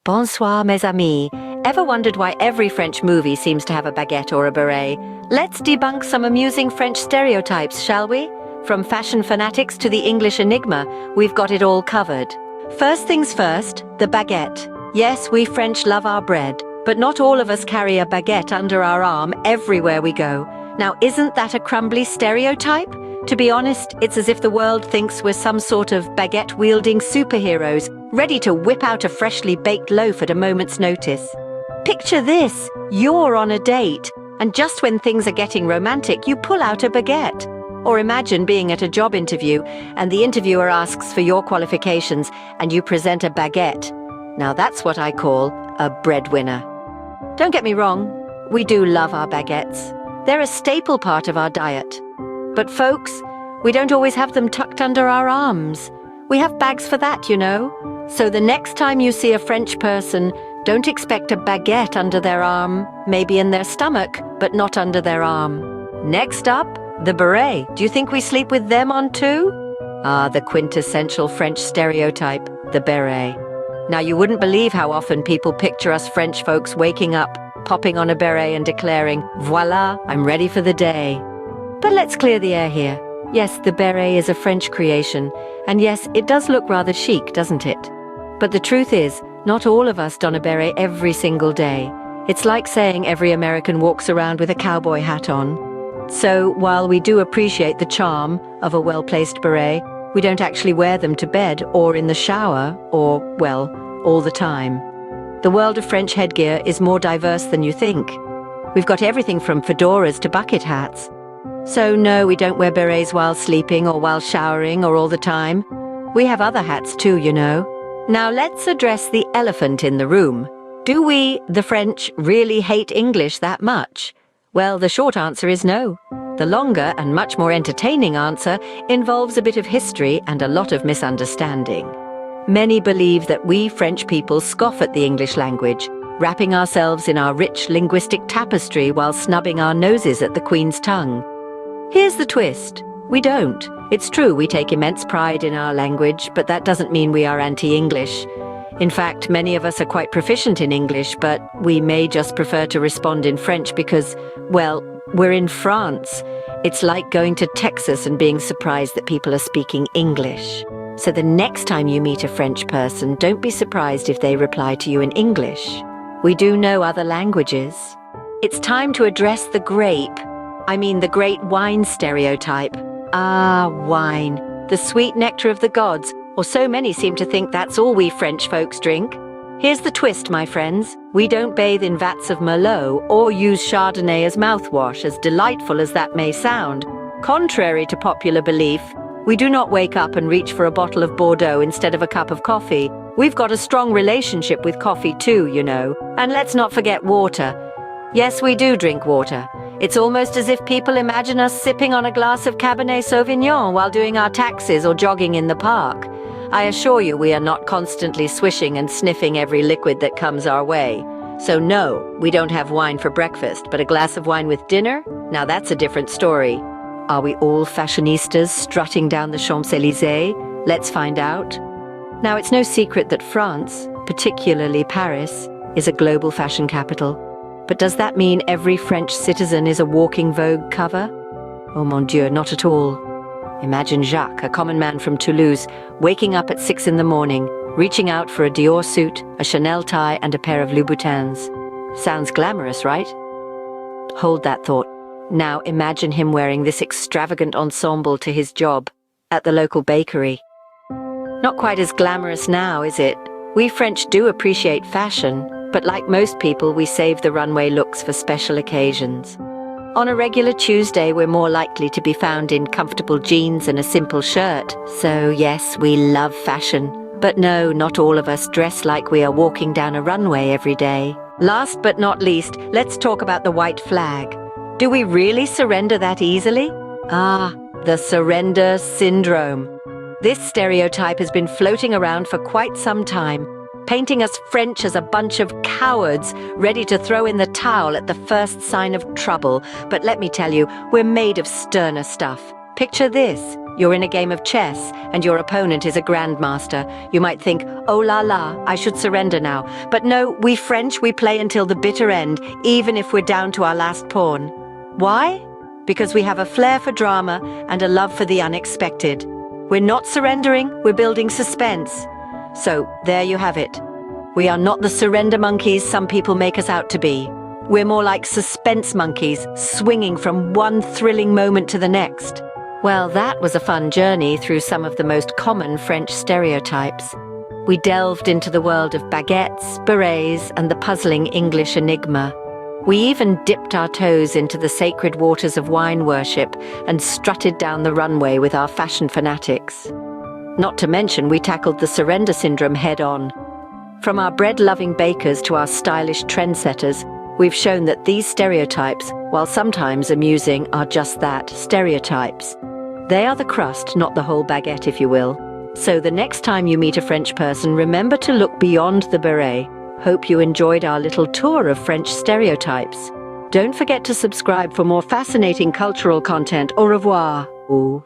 Bonsoir, mes amis. Ever wondered why every French movie seems to have a baguette or a beret? Let's debunk some amusing French stereotypes, shall we? From fashion fanatics to the English enigma, we've got it all covered. First things first, the baguette. Yes, we French love our bread, but not all of us carry a baguette under our arm everywhere we go. Now, isn't that a crumbly stereotype? To be honest, it's as if the world thinks we're some sort of baguette-wielding superheroes, ready to whip out a freshly baked loaf at a moment's notice. Picture this, you're on a date, and just when things are getting romantic, you pull out a baguette. Or imagine being at a job interview, and the interviewer asks for your qualifications, and you present a baguette. Now that's what I call a breadwinner. Don't get me wrong, we do love our baguettes. They're a staple part of our diet. But folks, we don't always have them tucked under our arms. We have bags for that, you know. So the next time you see a French person, don't expect a baguette under their arm, maybe in their stomach, but not under their arm. Next up, the beret. Do you think we sleep with them on too? Ah, the quintessential French stereotype, the beret. Now you wouldn't believe how often people picture us French folks waking up, popping on a beret and declaring, "Voila, I'm ready for the day." But let's clear the air here. Yes, the beret is a French creation, and yes, it does look rather chic, doesn't it? But the truth is, not all of us don a beret every single day. It's like saying every American walks around with a cowboy hat on. So, while we do appreciate the charm of a well-placed beret, we don't actually wear them to bed or in the shower or, well, all the time. The world of French headgear is more diverse than you think. We've got everything from fedoras to bucket hats. So no, we don't wear berets while sleeping or while showering or all the time. We have other hats too, you know. Now let's address the elephant in the room. Do we, the French, really hate English that much? Well, the short answer is no. The longer and much more entertaining answer involves a bit of history and a lot of misunderstanding. Many believe that we French people scoff at the English language, wrapping ourselves in our rich linguistic tapestry while snubbing our noses at the Queen's tongue. Here's the twist. We don't. It's true we take immense pride in our language, but that doesn't mean we are anti-English. In fact, many of us are quite proficient in English, but we may just prefer to respond in French because, well, we're in France. It's like going to Texas and being surprised that people are speaking English. So the next time you meet a French person, don't be surprised if they reply to you in English. We do know other languages. It's time to address the grape. The great wine stereotype. Ah, wine. The sweet nectar of the gods, or so many seem to think that's all we French folks drink. Here's the twist, my friends. We don't bathe in vats of Merlot or use Chardonnay as mouthwash, as delightful as that may sound. Contrary to popular belief, we do not wake up and reach for a bottle of Bordeaux instead of a cup of coffee. We've got a strong relationship with coffee too, you know. And let's not forget water. Yes, we do drink water. It's almost as if people imagine us sipping on a glass of Cabernet Sauvignon while doing our taxes or jogging in the park. I assure you we are not constantly swishing and sniffing every liquid that comes our way. So no, we don't have wine for breakfast, but a glass of wine with dinner? Now that's a different story. Are we all fashionistas strutting down the Champs-Élysées? Let's find out. Now it's no secret that France, particularly Paris, is a global fashion capital. But does that mean every French citizen is a walking Vogue cover? Oh mon Dieu, not at all. Imagine Jacques, a common man from Toulouse, waking up at 6 in the morning, reaching out for a Dior suit, a Chanel tie, and a pair of Louboutins. Sounds glamorous, right? Hold that thought. Now imagine him wearing this extravagant ensemble to his job at the local bakery. Not quite as glamorous now, is it? We French do appreciate fashion, but like most people, we save the runway looks for special occasions. On a regular Tuesday, we're more likely to be found in comfortable jeans and a simple shirt. So yes, we love fashion. But no, not all of us dress like we are walking down a runway every day. Last but not least, let's talk about the white flag. Do we really surrender that easily? Ah, the surrender syndrome. This stereotype has been floating around for quite some time, painting us French as a bunch of cowards ready to throw in the towel at the first sign of trouble. But let me tell you, we're made of sterner stuff. Picture this. You're in a game of chess, and your opponent is a grandmaster. You might think, oh la la, I should surrender now. But no, we French, we play until the bitter end, even if we're down to our last pawn. Why? Because we have a flair for drama and a love for the unexpected. We're not surrendering, we're building suspense. So, there you have it. We are not the surrender monkeys some people make us out to be. We're more like suspense monkeys, swinging from one thrilling moment to the next. Well, that was a fun journey through some of the most common French stereotypes. We delved into the world of baguettes, berets, and the puzzling English enigma. We even dipped our toes into the sacred waters of wine worship and strutted down the runway with our fashion fanatics. Not to mention, we tackled the surrender syndrome head-on. From our bread-loving bakers to our stylish trendsetters, we've shown that these stereotypes, while sometimes amusing, are just that, stereotypes. They are the crust, not the whole baguette, if you will. So the next time you meet a French person, remember to look beyond the beret. Hope you enjoyed our little tour of French stereotypes. Don't forget to subscribe for more fascinating cultural content. Au revoir. Ooh.